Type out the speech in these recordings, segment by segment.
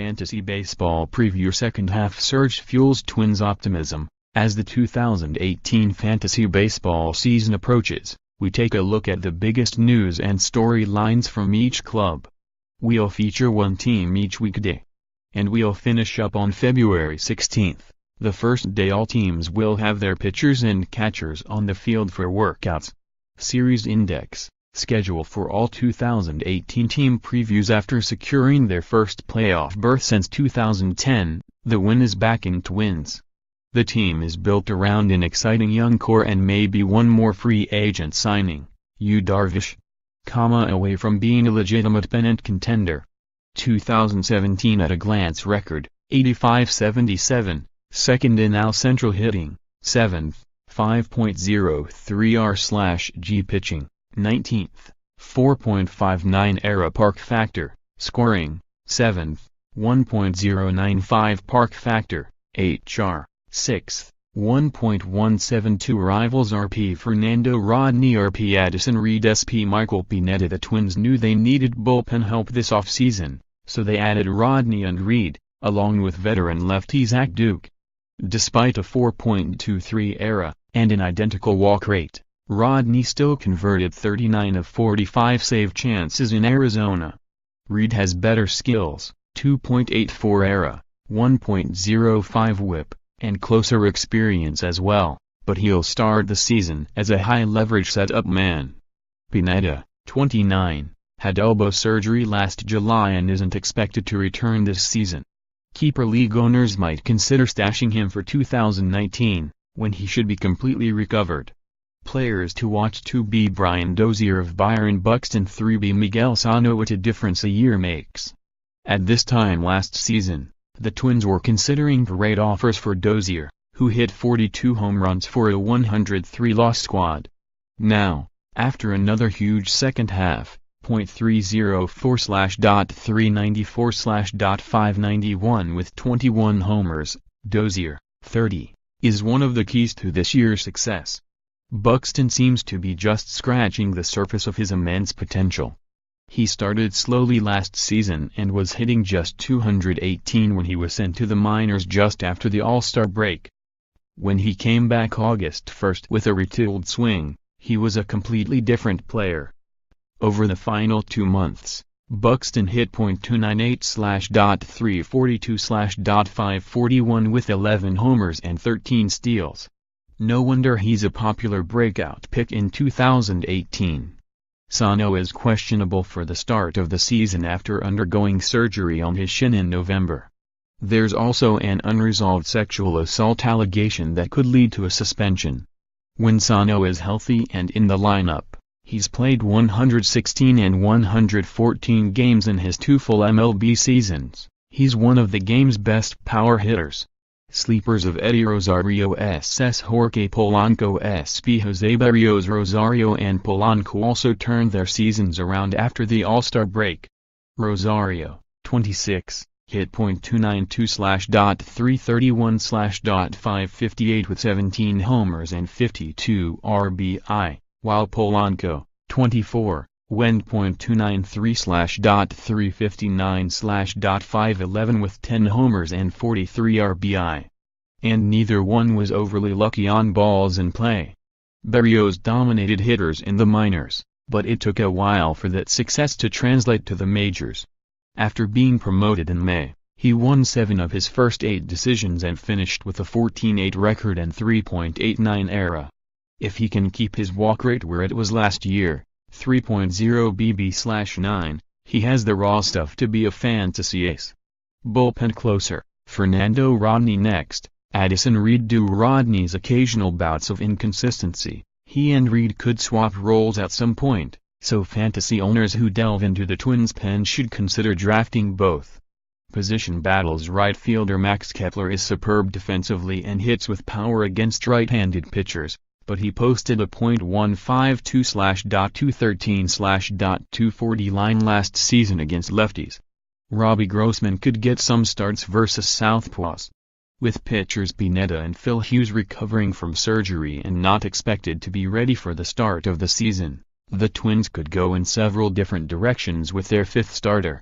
Fantasy Baseball Preview. Second half surge fuels Twins' optimism. As the 2018 fantasy baseball season approaches, we take a look at the biggest news and storylines from each club. We'll feature one team each weekday. And we'll finish up on February 16th, the first day all teams will have their pitchers and catchers on the field for workouts. Series Index, schedule for all 2018 team previews. After securing their first playoff berth since 2010, the win is back in Twins. The team is built around an exciting young core and maybe one more free agent signing, Darvish. Away from being a legitimate pennant contender. 2017 at a glance record, 85-77, second in AL Central hitting, 7th, 5.03 R/G pitching, 19th, 4.59 ERA park factor, scoring, 7th, 1.095 park factor, HR, 6th, 1.172 rivals RP Fernando Rodney RP Addison Reed SP Michael Pineda. The Twins knew they needed bullpen help this offseason, so they added Rodney and Reed, along with veteran lefty Zach Duke. Despite a 4.23 ERA, and an identical walk rate, Rodney still converted 39 of 45 save chances in Arizona. Reed has better skills, 2.84 ERA, 1.05 WHIP, and closer experience as well, but he'll start the season as a high-leverage setup man. Pineda, 29, had elbow surgery last July and isn't expected to return this season. Keeper league owners might consider stashing him for 2019, when he should be completely recovered. Players to watch: 2B Brian Dozier of Byron Buxton, 3B Miguel Sano. What a difference a year makes. At this time last season, the Twins were considering parade offers for Dozier, who hit 42 home runs for a 103-loss squad. Now, after another huge second half, .304/.394/.591 with 21 homers, Dozier, 30, is one of the keys to this year's success. Buxton seems to be just scratching the surface of his immense potential. He started slowly last season and was hitting just .218 when he was sent to the minors just after the All-Star break. When he came back August 1st with a retooled swing, he was a completely different player. Over the final 2 months, Buxton hit .298/.342/.541 with 11 homers and 13 steals. No wonder he's a popular breakout pick in 2018. Sano is questionable for the start of the season after undergoing surgery on his shin in November. There's also an unresolved sexual assault allegation that could lead to a suspension. When Sano is healthy and in the lineup, he's played 116 and 114 games in his 2 full MLB seasons. He's one of the game's best power hitters. Sleepers of Eddie Rosario SS Jorge Polanco SP Jose Berrios. Rosario and Polanco also turned their seasons around after the All-Star break. Rosario, 26, hit .292/.331/.558 with 17 homers and 52 RBI, while Polanco, 24, went .293/.359/.511 with 10 homers and 43 RBI. And neither one was overly lucky on balls in play. Berrios dominated hitters in the minors, but it took a while for that success to translate to the majors. After being promoted in May, he won 7 of his first 8 decisions and finished with a 14-8 record and 3.89 ERA. If he can keep his walk rate where it was last year, 3.0 BB/9, he has the raw stuff to be a fantasy ace. Bullpen closer, Fernando Rodney next, Addison Reed. Due Rodney's occasional bouts of inconsistency, he and Reed could swap roles at some point, so fantasy owners who delve into the Twins' pen should consider drafting both. Position battles: right fielder Max Kepler is superb defensively and hits with power against right-handed pitchers, but he posted a .152/.213/.240 line last season against lefties. Robbie Grossman could get some starts versus southpaws. With pitchers Pineda and Phil Hughes recovering from surgery and not expected to be ready for the start of the season, the Twins could go in several different directions with their fifth starter.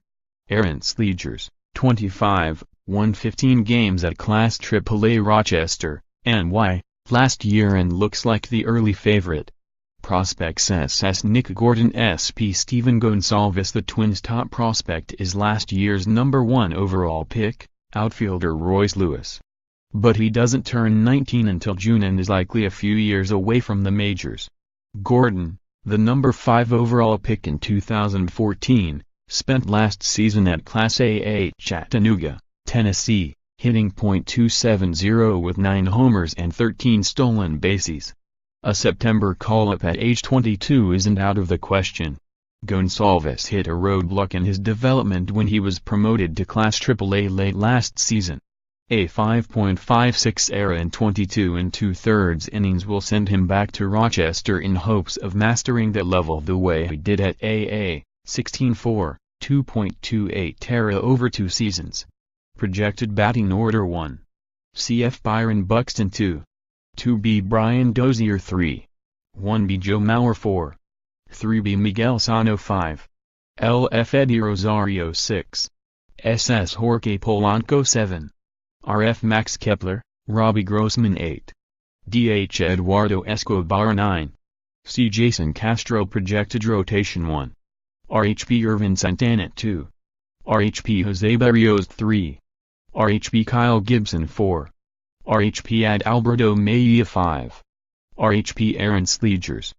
Aaron Slegers, 25, won 15 games at Class AAA Rochester, NY, last year and looks like the early favorite. Prospects SS Nick Gordon SP Steven Gonsalves. The Twins' top prospect is last year's number 1 overall pick, outfielder Royce Lewis. But he doesn't turn 19 until June and is likely a few years away from the majors. Gordon, the number 5 overall pick in 2014, spent last season at Class AA Chattanooga, Tennessee, hitting .270 with 9 homers and 13 stolen bases. A September call-up at age 22 isn't out of the question. Gonsalves hit a roadblock in his development when he was promoted to Class AAA late last season. A 5.56 ERA in 22 2/3 innings will send him back to Rochester in hopes of mastering that level the way he did at AA, 16.4, 2.28 ERA over 2 seasons. Projected batting order 1. CF Byron Buxton 2. 2B Brian Dozier 3. 1B Joe Mauer 4. 3B Miguel Sano 5. LF Eddie Rosario 6. SS Jorge Polanco 7. RF Max Kepler, Robbie Grossman 8. DH Eduardo Escobar 9. C Jason Castro projected rotation 1. RHP Irvin Santana 2. RHP Jose Berrios 3. RHP Kyle Gibson 4. RHP Adalberto Mejia 5. RHP Aaron Slegers